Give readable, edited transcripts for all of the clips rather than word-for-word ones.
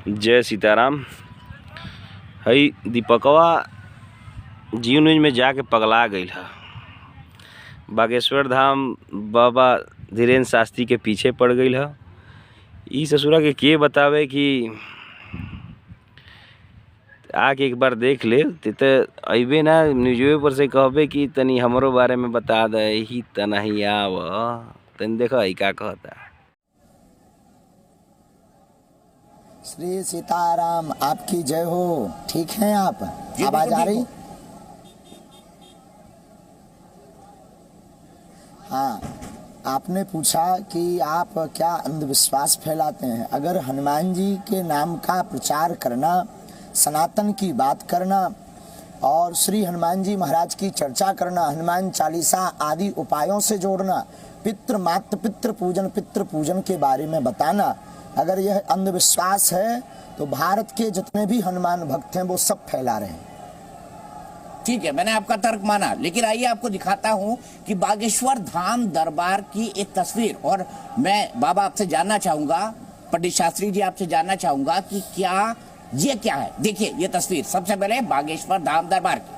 जय सीताराम। हई दीपकवा जीव न्यूज में जाके पगला गई है। बागेश्वर धाम बाबा धीरेन्द्र शास्त्री के पीछे पड़ गई है। ई ससुरा के बतावे कि आके एक बार देख ले तो अबे ना न्यूज़ पर से कहबे कि तनी हमरो बारे में बता दे ही तना ही आव तनी देखो ही का कहता। श्री सीताराम, आपकी जय हो। ठीक हैं आप? आवाज आ रही? हाँ, आपने पूछा कि आप क्या अंधविश्वास फैलाते हैं। अगर हनुमान जी के नाम का प्रचार करना, सनातन की बात करना और श्री हनुमान जी महाराज की चर्चा करना, हनुमान चालीसा आदि उपायों से जोड़ना, पितृ मातृ पितृ पूजन के बारे में बताना, अगर यह अंधविश्वास है तो भारत के जितने भी हनुमान भक्त हैं वो सब फैला रहे हैं। ठीक है, मैंने आपका तर्क माना, लेकिन आइए आपको दिखाता हूं कि बागेश्वर धाम दरबार की एक तस्वीर। और मैं बाबा आपसे जानना चाहूंगा, पंडित शास्त्री जी आपसे जानना चाहूंगा कि क्या ये क्या है। देखिए ये तस्वीर सबसे पहले बागेश्वर धाम दरबार की।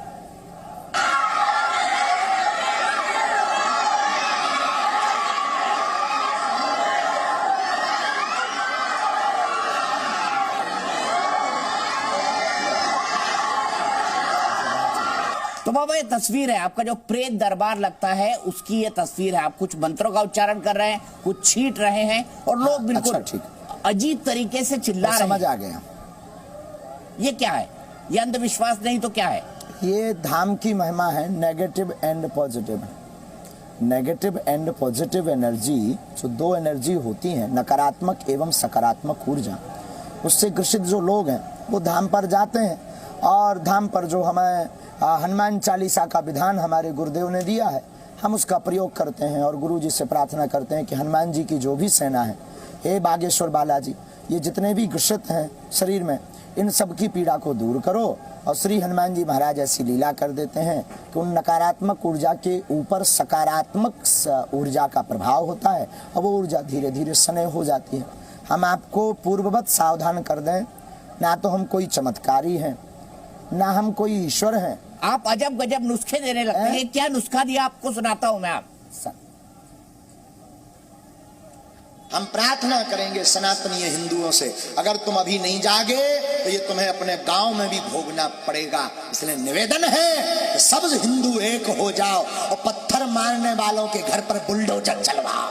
तो बाबा ये तस्वीर है, आपका जो प्रेत दरबार लगता है उसकी ये तस्वीर है। आप कुछ मंत्रों का उच्चारण कर रहे हैं, कुछ छींट रहे हैं और लोग बिल्कुल अजीब तरीके से चिल्ला रहे हैं। समझ आ गया। ये क्या है? ये अंधविश्वास नहीं तो क्या है? ये धाम की महिमा है, negative and positive. Negative and positive energy, जो दो एनर्जी होती हैं, नकारात्मक एवं सकारात्मक ऊर्जा, उससे ग्रसित जो लोग हैं वो धाम पर जाते हैं और धाम पर जो हमें हनुमान चालीसा का विधान हमारे गुरुदेव ने दिया है, हम उसका प्रयोग करते हैं और गुरु जी से प्रार्थना करते हैं कि हनुमान जी की जो भी सेना है, हे बागेश्वर बालाजी, ये जितने भी ग्रसित हैं शरीर में, इन सब की पीड़ा को दूर करो। और श्री हनुमान जी महाराज ऐसी लीला कर देते हैं कि उन नकारात्मक ऊर्जा के ऊपर सकारात्मक ऊर्जा का प्रभाव होता है और वो ऊर्जा धीरे धीरे स्नेह हो जाती है। हम आपको पूर्ववत सावधान कर दें, ना तो हम कोई चमत्कारी हैं, ना हम कोई ईश्वर हैं। आप अजब गजब नुस्खे देने लगते हैं। क्या नुस्खा दिया आपको सुनाता हूं मैं। आप हम प्रार्थना करेंगे सनातनीय हिंदुओं से, अगर तुम अभी नहीं जागे तो ये तुम्हें अपने गांव में भी भोगना पड़ेगा। इसलिए निवेदन है कि सब हिंदू एक हो जाओ और पत्थर मारने वालों के घर पर बुलडोजर चलवाओ।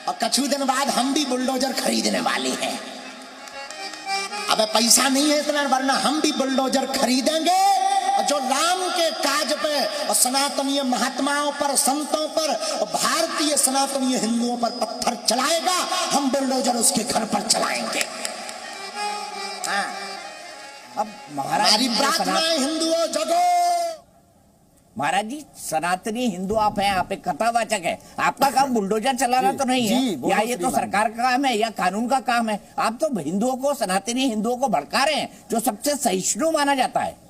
और कुछ दिन बाद हम भी बुलडोजर खरीदने वाले हैं। अब पैसा नहीं है इतना, वरना हम भी बुलडोजर खरीदेंगे और जो राम के काज पे और सनातनीय महात्माओं पर, संतों पर और भारतीय सनातनीय हिंदुओं पर पत्थर चलाएगा, हम बुलडोजर उसके घर पर चलाएंगे। हाँ। अब हमारी प्रार्थना है, हिंदुओं जगो। महाराज जी, सनातनी हिंदू आप हैं, आप एक कथावाचक है। आपका काम बुलडोजर चलाना तो नहीं है, या ये तो सरकार का काम है या कानून का काम है। आप तो हिंदुओं को, सनातनी हिंदुओं को भड़का रहे हैं, जो सबसे सहिष्णु माना जाता है।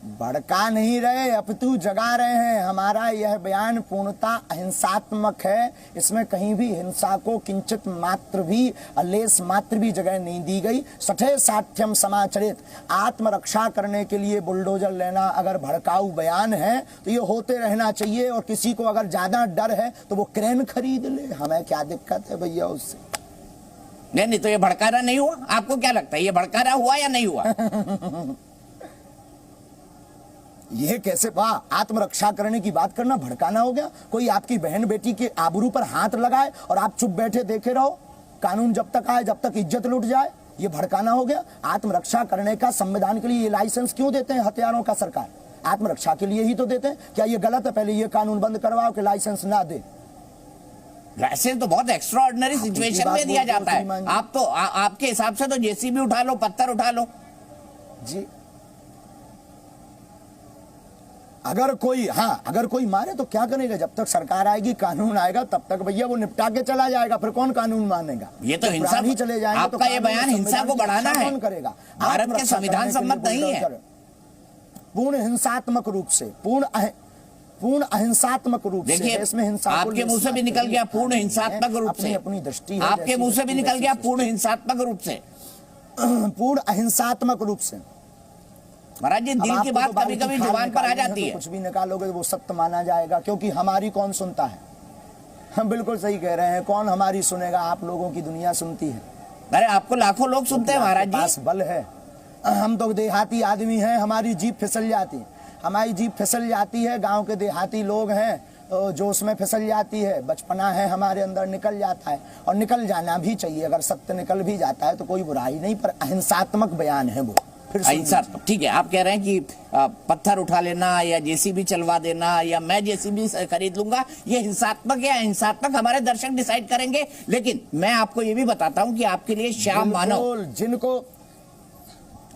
भड़का नहीं रहे, अपितु जगा रहे हैं। हमारा यह बयान पूर्णतः अहिंसात्मक है। इसमें कहीं भी हिंसा को किंचित मात्र भी, लेस मात्र भी जगह नहीं दी गई। सठे साठ्यम समाचरित, आत्मरक्षा करने के लिए बुलडोजर लेना अगर भड़काऊ बयान है तो ये होते रहना चाहिए। और किसी को अगर ज्यादा डर है तो वो क्रेन खरीद ले, हमें क्या दिक्कत है भैया उससे। नहीं तो ये भड़काना नहीं हुआ? आपको क्या लगता है, ये भड़काना हुआ या नहीं हुआ? यह कैसे आत्मरक्षा करने की बात करना भड़काना हो गया? कोई आपकी बहन बेटी के आबरू पर हाथ लगाए और आप चुप बैठे देखे रहो, कानून जब तक आए, जब तक इज्जत लुट जाए, ये भड़काना हो गया? आत्मरक्षा करने का संविधान के लिए ये लाइसेंस क्यों देते हैं हथियारों का सरकार? आत्मरक्षा के लिए ही तो देते हैं। क्या ये गलत है? पहले ये कानून बंद करवाओ कि लाइसेंस ना दे। लाइसेंस तो बहुत एक्स्ट्रा ऑर्डिनरी सिचुएशन में दिया जाता है। आप तो आपके हिसाब से तो जेसीबी उठा लो, पत्थर उठा लो जी। अगर कोई मारे तो क्या करेगा? जब तक सरकार आएगी, कानून आएगा, तब तक भैया वो निपटा के चला जाएगा। फिर कौन कानून मानेगा? ये तो हिंसा ही चले जाएंगे। आपका ये बयान हिंसा को बढ़ाना है, कौन करेगा? भारत के संविधान सम्मत नहीं है। पूर्ण हिंसात्मक रूप से, पूर्ण पूर्ण अहिंसात्मक रूप से देखिए, है, इसमें हिंसा को आपके मुंह से भी निकल गया पूर्ण हिंसात्मक रूप से, अपनी दृष्टि है, आपके जैसी मुंह से भी दृष्टि निकल गया वैसी पूर्ण हिंसात्मक रूप से। पूर्ण अहिंसात्मक रूप से। महाराज जी, अब दिल की आपको बात तो कभी कभी खाल जुबान पर आ निकालनी है, जाती तो है। कुछ भी निकालोगे तो वो सत्य माना जाएगा, क्योंकि हमारी कौन सुनता है। हम बिल्कुल सही कह रहे हैं, कौन हमारी सुनेगा, आप लोगों की दुनिया सुनती है। अरे आपको लाखों लोग सुनते हैं महाराज जी। पास बल है, हम तो देहाती आदमी हैं, हमारी जीभ फिसल जाती है, हमारी जीभ फिसल जाती है। गांव के देहाती लोग हैं तो जो उसमें फिसल जाती है, बचपना है हमारे अंदर, निकल जाता है, और निकल जाना भी चाहिए। अगर सत्य निकल भी जाता है तो कोई बुराई नहीं, पर अहिंसात्मक बयान है वो। फिर अहिंसा, ठीक है। आप कह रहे हैं कि पत्थर उठा लेना या जेसीबी चलवा देना या मैं जेसीबी खरीद लूंगा, ये हिंसात्मक या अहिंसात्मक हमारे दर्शक डिसाइड करेंगे। लेकिन मैं आपको ये भी बताता हूं कि आपके लिए श्याम मानव, जिनको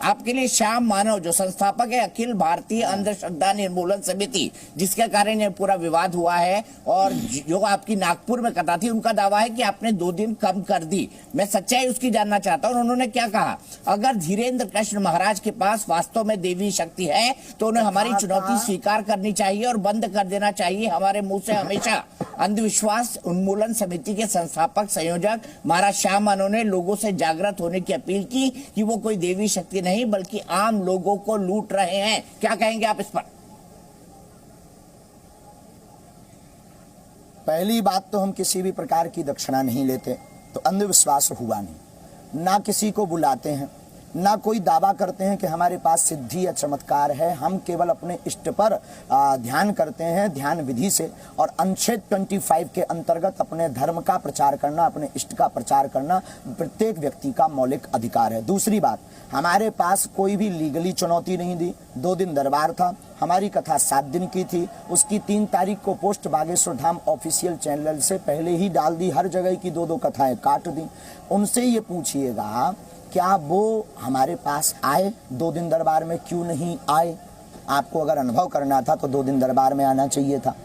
आपके लिए श्याम मानव जो संस्थापक है अखिल भारतीय अंधश्रद्धा निर्मूलन समिति, जिसके कारण ये पूरा विवाद हुआ है, और जो आपकी नागपुर में कथा थी, उनका दावा है कि आपने 2 दिन कम कर दी। मैं सच्चाई उसकी जानना चाहता हूं। उन्होंने क्या कहा, अगर धीरेन्द्र कृष्ण महाराज के पास वास्तव में देवी शक्ति है तो उन्हें हमारी चुनौती स्वीकार करनी चाहिए और बंद कर देना चाहिए हमारे मुंह से हमेशा। अंधविश्वास उन्मूलन समिति के संस्थापक संयोजक महाराज श्याम मानव ने लोगों से जागृत होने की अपील की कि वो कोई देवी शक्ति नहीं बल्कि आम लोगों को लूट रहे हैं। क्या कहेंगे आप इस पर? पहली बात तो हम किसी भी प्रकार की दक्षिणा नहीं लेते, तो अंधविश्वास हुआ नहीं। ना किसी को बुलाते हैं, ना कोई दावा करते हैं कि हमारे पास सिद्धि या चमत्कार है। हम केवल अपने इष्ट पर ध्यान करते हैं, ध्यान विधि से, और अनुच्छेद 25 के अंतर्गत अपने धर्म का प्रचार करना, अपने इष्ट का प्रचार करना प्रत्येक व्यक्ति का मौलिक अधिकार है। दूसरी बात, हमारे पास कोई भी लीगली चुनौती नहीं दी। 2 दिन दरबार था, हमारी कथा 7 दिन की थी, उसकी 3 तारीख को post Bageshwar Dham official channel से पहले ही डाल दी। हर जगह की 2-2 कथाएं काट दी। उनसे ये पूछिएगा क्या वो हमारे पास आए 2 दिन दरबार में, क्यों नहीं आए? आपको अगर अनुभव करना था तो 2 दिन दरबार में आना चाहिए था।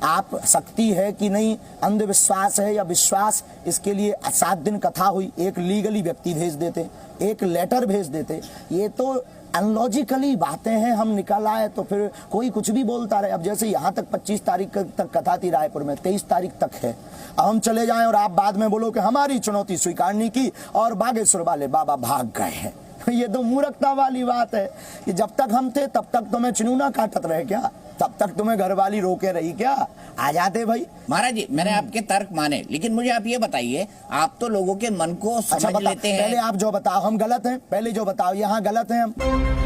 आप शक्ति है कि नहीं, अंधविश्वास है या विश्वास, इसके लिए 7 दिन कथा हुई, एक लीगली व्यक्ति भेज देते, एक लेटर भेज देते। ये तो अनलॉजिकली बातें हैं। हम निकल आए तो फिर कोई कुछ भी बोलता रहे। अब जैसे यहाँ तक 25 तारीख तक कथा थी रायपुर में, 23 तारीख तक है। अब हम चले जाएं और आप बाद में बोलो कि हमारी चुनौती स्वीकार नहीं की और बागेश्वर वाले बाबा भाग गए हैं। ये तो मूर्खता वाली बात है कि जब तक हम थे तब तक तुम्हें चिनूना काटत रहे क्या? तब तक तुम्हें घरवाली रोके रही क्या? आ जाते भाई। महाराज जी, मैंने आपके तर्क माने, लेकिन मुझे आप ये बताइए, आप तो लोगों के मन को समझ लेते हैं। पहले आप जो बताओ, हम गलत हैं? पहले जो बताओ, यहाँ गलत हैं हम?